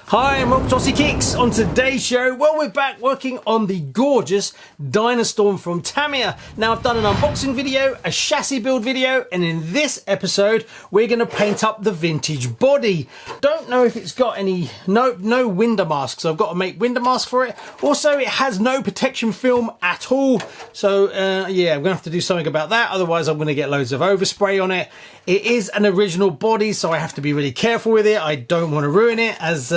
Hi and welcome to RCKicks. On today's show, well, we're back working on the gorgeous Dyna from Tamiya. Now, I've done an unboxing video, a chassis build video, and in this episode, we're going to paint up the vintage body. Don't know if it's got any, no window masks, so I've got to make window masks for it. Also, it has no protection film at all, so yeah, I'm going to have to do something about that, otherwise I'm going to get loads of overspray on it. It is an original body, so I have to be really careful with it. I don't want to ruin it, as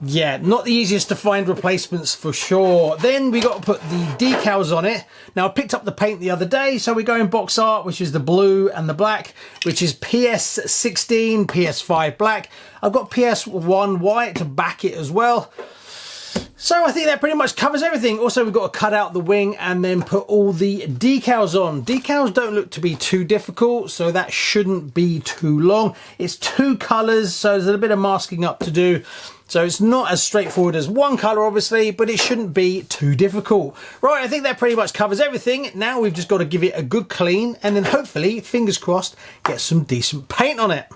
yeah, not the easiest to find replacements for sure. Then we got to put the decals on it. Now, I picked up the paint the other day, so we go in box art, which is the blue and the black, which is PS16, PS5 black. I've got PS1 white to back it as well. So I think that pretty much covers everything. Also, we've got to cut out the wing and then put all the decals on. Decals don't look to be too difficult, so that shouldn't be too long. It's two colors, so there's a little bit of masking up to do. So it's not as straightforward as one color, obviously, but it shouldn't be too difficult. Right, I think that pretty much covers everything. Now we've just got to give it a good clean and then hopefully, fingers crossed, get some decent paint on it.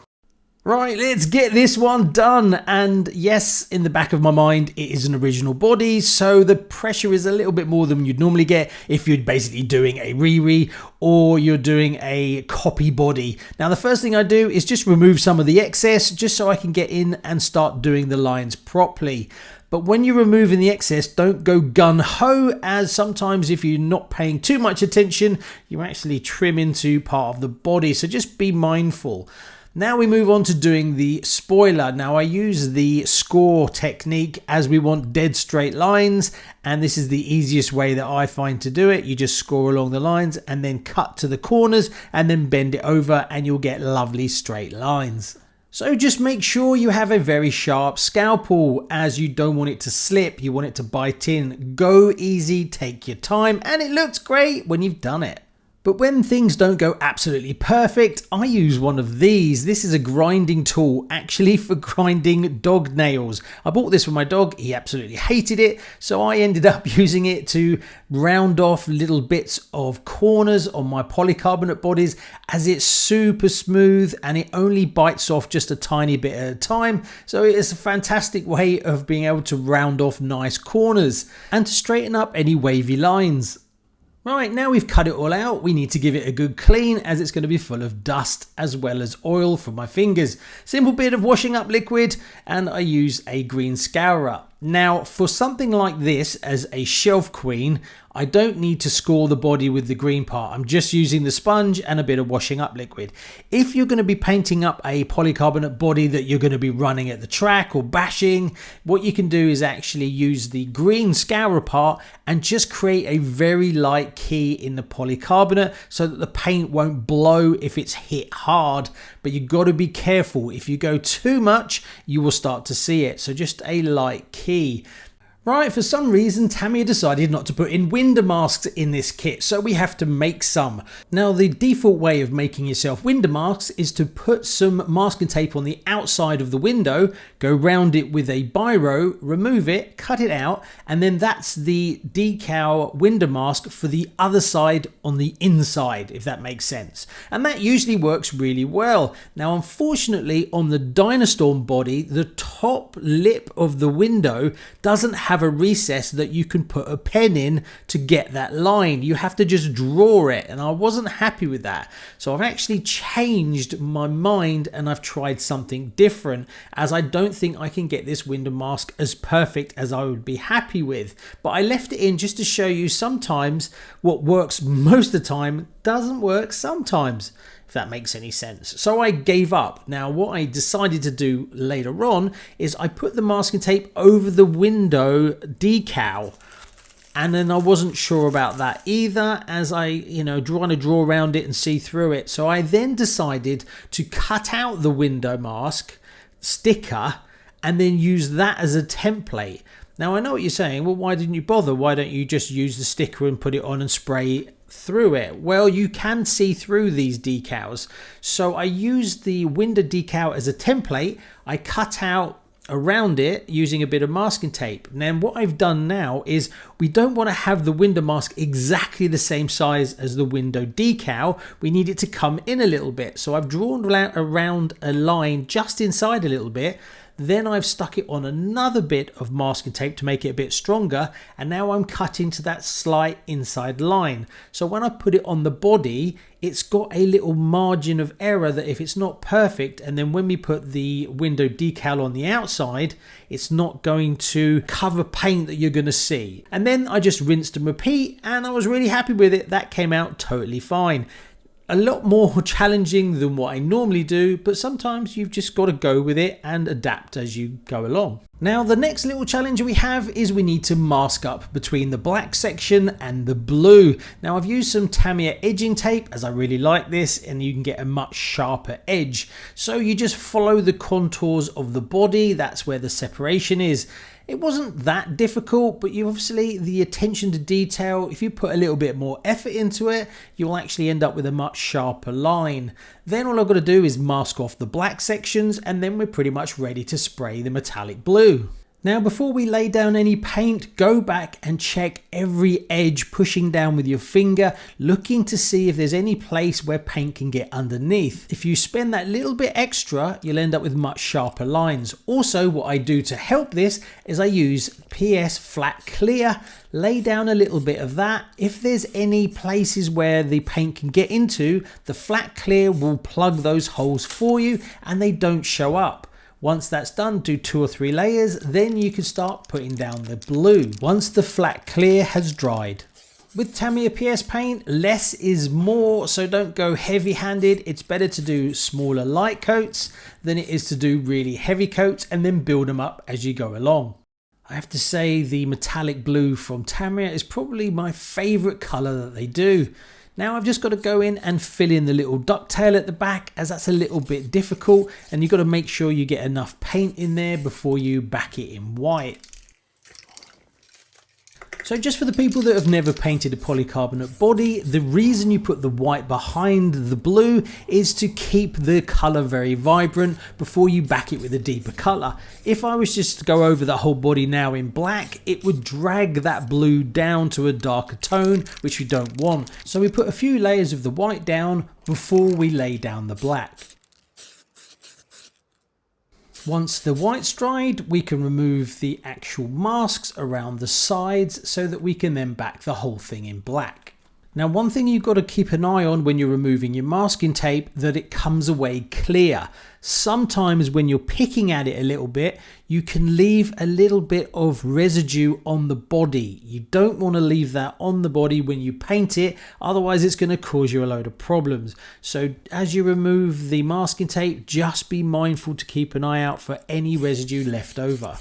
Right, let's get this one done. And yes, in the back of my mind, it is an original body, so the pressure is a little bit more than you'd normally get if you're basically doing a re-re or you're doing a copy body. Now, the first thing I do is just remove some of the excess just so I can get in and start doing the lines properly. But when you're removing the excess, don't go gun-ho, as sometimes if you're not paying too much attention, you actually trim into part of the body, so just be mindful. Now we move on to doing the spoiler. Now, I use the score technique as we want dead straight lines, and this is the easiest way that I find to do it. You just score along the lines and then cut to the corners and then bend it over and you'll get lovely straight lines. So just make sure you have a very sharp scalpel, as you don't want it to slip, you want it to bite in. Go easy, take your time, and it looks great when you've done it. But when things don't go absolutely perfect, I use one of these. This is a grinding tool, actually for grinding dog nails. I bought this for my dog. He absolutely hated it. So I ended up using it to round off little bits of corners on my polycarbonate bodies, as it's super smooth and it only bites off just a tiny bit at a time. So it is a fantastic way of being able to round off nice corners and to straighten up any wavy lines. Right, now we've cut it all out, we need to give it a good clean, as it's going to be full of dust as well as oil from my fingers. Simple bit of washing up liquid, and I use a green scourer. Now, for something like this as a shelf queen, I don't need to score the body with the green part. I'm just using the sponge and a bit of washing up liquid. If you're going to be painting up a polycarbonate body that you're going to be running at the track or bashing, what you can do is actually use the green scourer part and just create a very light key in the polycarbonate so that the paint won't blow if it's hit hard. But you've got to be careful. If you go too much, you will start to see it. So just a light key. Right, for some reason Tamiya decided not to put in window masks in this kit, so we have to make some. Now, the default way of making yourself window masks is to put some masking tape on the outside of the window, go round it with a biro, remove it, cut it out, and then that's the decal window mask for the other side on the inside, if that makes sense. And that usually works really well. Now, unfortunately, on the Dyna body, the top lip of the window doesn't have a recess that you can put a pen in to get that line. You have to just draw it, and I wasn't happy with that. So I've actually changed my mind and I've tried something different, as I don't think I can get this window mask as perfect as I would be happy with. But I left it in just to show you sometimes what works most of the time doesn't work sometimes, if that makes any sense. So I gave up. Now, what I decided to do later on is I put the masking tape over the window decal, and then I wasn't sure about that either, as I, trying to draw around it and see through it. So I then decided to cut out the window mask sticker and then use that as a template. Now, I know what you're saying. Well, why didn't you bother? Why don't you just use the sticker and put it on and spray through it? Well, you can see through these decals. So I used the window decal as a template. I cut out around it using a bit of masking tape. And then what I've done now is, we don't want to have the window mask exactly the same size as the window decal. We need it to come in a little bit. So I've drawn around a line just inside a little bit. Then I've stuck it on another bit of masking tape to make it a bit stronger, and now I'm cutting to that slight inside line. So when I put it on the body, it's got a little margin of error that if it's not perfect, and then when we put the window decal on the outside, it's not going to cover paint that you're going to see. And then I just rinsed and repeat, and I was really happy with it. That came out totally fine. A lot more challenging than what I normally do, but sometimes you've just got to go with it and adapt as you go along. Now the next little challenge we have is we need to mask up between the black section and the blue. Now I've used some Tamiya edging tape as I really like this, and you can get a much sharper edge. So you just follow the contours of the body, that's where the separation is. It wasn't that difficult, but you obviously, the attention to detail, if you put a little bit more effort into it, you'll actually end up with a much sharper line. Then all I've got to do is mask off the black sections, and then we're pretty much ready to spray the metallic blue. Now before we lay down any paint, go back and check every edge, pushing down with your finger, looking to see if there's any place where paint can get underneath. If you spend that little bit extra, you'll end up with much sharper lines. Also, what I do to help this is I use PS flat clear, lay down a little bit of that. If there's any places where the paint can get into, the flat clear will plug those holes for you and they don't show up. Once that's done, do 2 or 3 layers, then you can start putting down the blue once the flat clear has dried. With Tamiya PS paint, less is more, so don't go heavy-handed. It's better to do smaller light coats than it is to do really heavy coats and then build them up as you go along. I have to say the metallic blue from Tamiya is probably my favourite colour that they do. Now I've just got to go in and fill in the little ducktail at the back, as that's a little bit difficult, and you've got to make sure you get enough paint in there before you back it in white. So just for the people that have never painted a polycarbonate body, the reason you put the white behind the blue is to keep the colour very vibrant before you back it with a deeper colour. If I was just to go over the whole body now in black, it would drag that blue down to a darker tone, which we don't want. So we put a few layers of the white down before we lay down the black. Once the white's dried, we can remove the actual masks around the sides so that we can then back the whole thing in black. Now, one thing you've got to keep an eye on when you're removing your masking tape, that it comes away clear. Sometimes when you're picking at it a little bit, you can leave a little bit of residue on the body. You don't want to leave that on the body when you paint it, otherwise it's going to cause you a load of problems. So as you remove the masking tape, just be mindful to keep an eye out for any residue left over.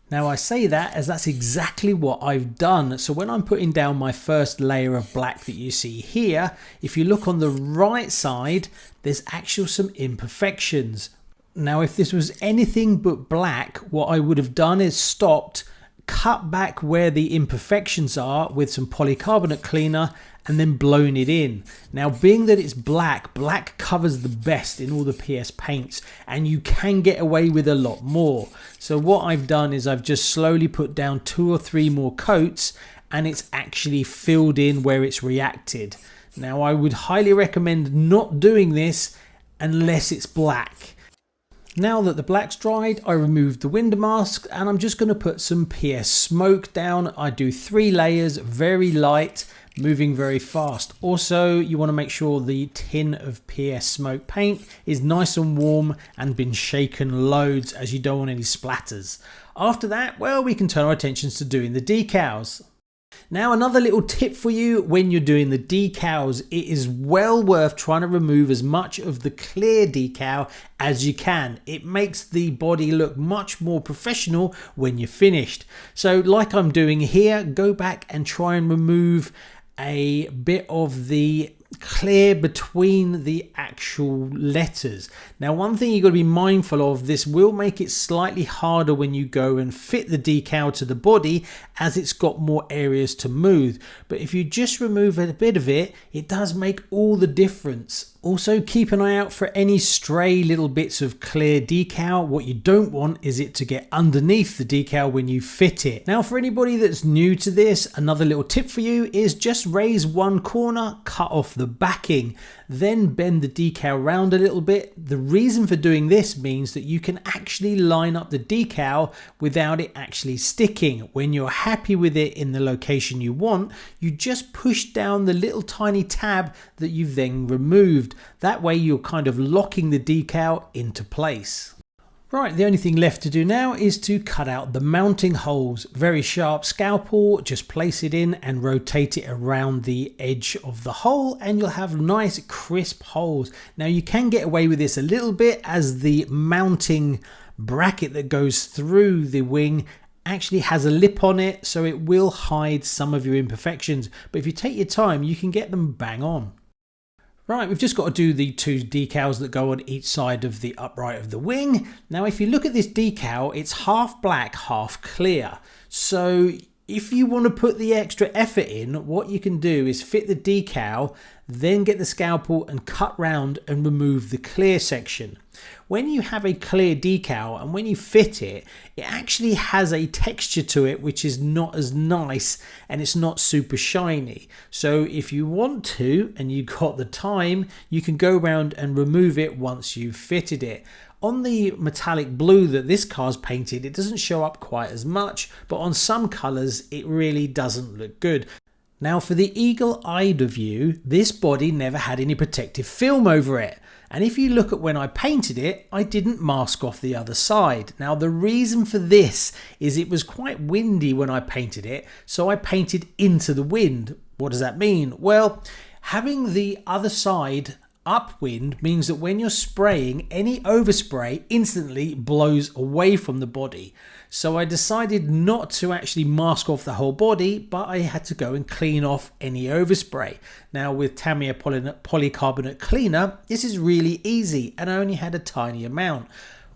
Now I say that as that's exactly what I've done. So when I'm putting down my first layer of black that you see here, if you look on the right side, there's actually some imperfections. Now if this was anything but black, what I would have done is stopped, cut back where the imperfections are with some polycarbonate cleaner, and then blown it in. Now being that it's black, black covers the best in all the PS paints, and you can get away with a lot more. So what I've done is I've just slowly put down 2 or 3 more coats, and it's actually filled in where it's reacted. Now I would highly recommend not doing this unless it's black. Now that the black's dried, I removed the window mask and I'm just going to put some PS smoke down. I do 3 layers, very light, moving very fast. Also, you want to make sure the tin of PS smoke paint is nice and warm and been shaken loads, as you don't want any splatters. After that, well, we can turn our attentions to doing the decals. Now another little tip for you when you're doing the decals, it is well worth trying to remove as much of the clear decal as you can. It makes the body look much more professional when you're finished. So like I'm doing here, go back and try and remove a bit of the clear between the actual letters. Now one thing you've got to be mindful of, this will make it slightly harder when you go and fit the decal to the body, as it's got more areas to move. But if you just remove a bit of it, it does make all the difference. Also keep an eye out for any stray little bits of clear decal. What you don't want is it to get underneath the decal when you fit it. Now for anybody that's new to this, another little tip for you is just raise one corner, cut off the backing, then bend the decal round a little bit. The reason for doing this means that you can actually line up the decal without it actually sticking. When you're happy with it in the location you want, you just push down the little tiny tab that you've then removed. That way you're kind of locking the decal into place. Right, the only thing left to do now is to cut out the mounting holes. Very sharp scalpel, just place it in and rotate it around the edge of the hole and you'll have nice crisp holes. Now you can get away with this a little bit as the mounting bracket that goes through the wing actually has a lip on it, so it will hide some of your imperfections. But if you take your time, you can get them bang on. Right, we've just got to do the two decals that go on each side of the upright of the wing. Now, if you look at this decal, it's half black, half clear. So if you want to put the extra effort in, what you can do is fit the decal, then get the scalpel and cut round and remove the clear section. When you have a clear decal and when you fit it, it actually has a texture to it which is not as nice and it's not super shiny. So if you want to and you've got the time, you can go around and remove it once you've fitted it. On the metallic blue that this car's painted, it doesn't show up quite as much, but on some colours it really doesn't look good. Now for the eagle-eyed of you, this body never had any protective film over it. And if you look at when I painted it, I didn't mask off the other side. Now the reason for this is it was quite windy when I painted it, so I painted into the wind. What does that mean? Well, having the other side upwind means that when you're spraying, any overspray instantly blows away from the body. So I decided not to actually mask off the whole body, but I had to go and clean off any overspray. Now with Tamiya polycarbonate cleaner, this is really easy and I only had a tiny amount.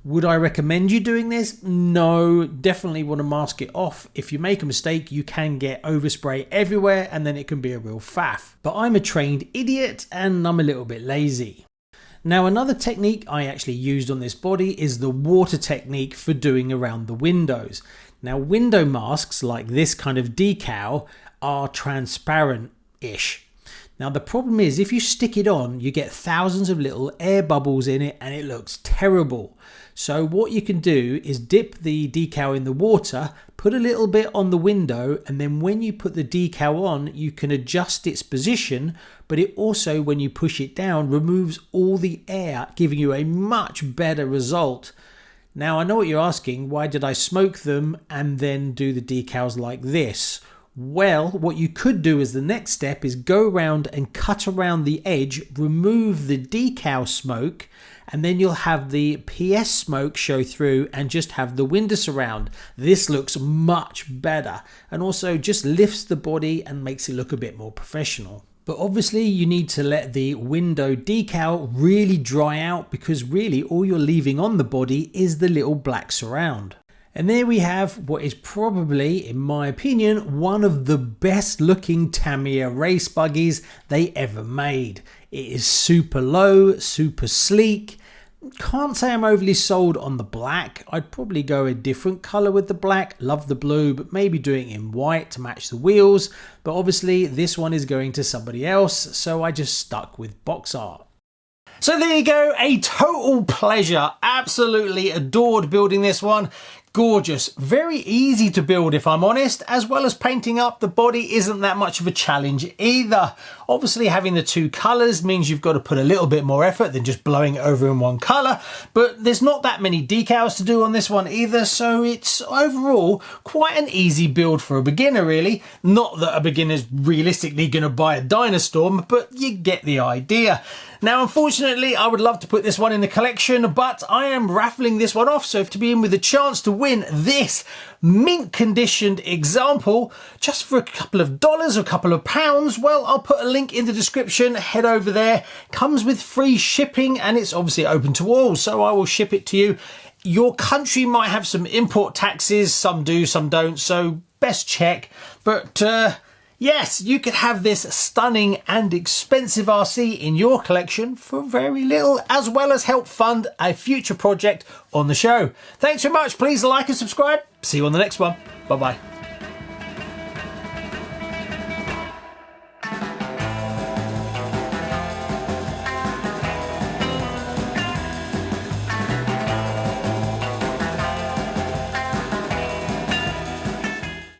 Would I recommend you doing this? No, definitely want to mask it off. If you make a mistake, you can get overspray everywhere and then it can be a real faff. But I'm a trained idiot and I'm a little bit lazy. Now another technique I actually used on this body is the water technique for doing around the windows. Now window masks like this kind of decal are transparent-ish. Now the problem is if you stick it on, you get thousands of little air bubbles in it and it looks terrible. So what you can do is dip the decal in the water, put a little bit on the window, and then when you put the decal on, you can adjust its position, but it also, when you push it down, removes all the air, giving you a much better result. Now I know what you're asking, why did I smoke them and then do the decals like this? Well, what you could do as the next step is go around and cut around the edge, remove the decal smoke, and then you'll have the PS smoke show through and just have the window surround. This looks much better and also just lifts the body and makes it look a bit more professional. But obviously you need to let the window decal really dry out because really all you're leaving on the body is the little black surround. And there we have what is probably, in my opinion, one of the best looking Tamiya race buggies they ever made. It is super low, super sleek. Can't say I'm overly sold on the black. I'd probably go a different color with the black. Love the blue, but maybe doing it in white to match the wheels. But obviously this one is going to somebody else, so I just stuck with box art. So there you go, a total pleasure. Absolutely adored building this one. Gorgeous, very easy to build if I'm honest, as well as painting up the body isn't that much of a challenge either. Obviously having the two colours means you've got to put a little bit more effort than just blowing it over in one colour, but there's not that many decals to do on this one either, so it's overall quite an easy build for a beginner really. Not that a beginner's realistically going to buy a Dynastorm, but you get the idea. Now, unfortunately, I would love to put this one in the collection, but I am raffling this one off. So if to be in with a chance to win this mint conditioned example just for a couple of dollars or a couple of pounds, well, I'll put a link in the description. Head over there. Comes with free shipping and it's obviously open to all. So I will ship it to you. Your country might have some import taxes. Some do, some don't. So best check. But Yes, you could have this stunning and expensive RC in your collection for very little, as well as help fund a future project on the show. Thanks so much. Please like and subscribe. See you on the next one. Bye-bye.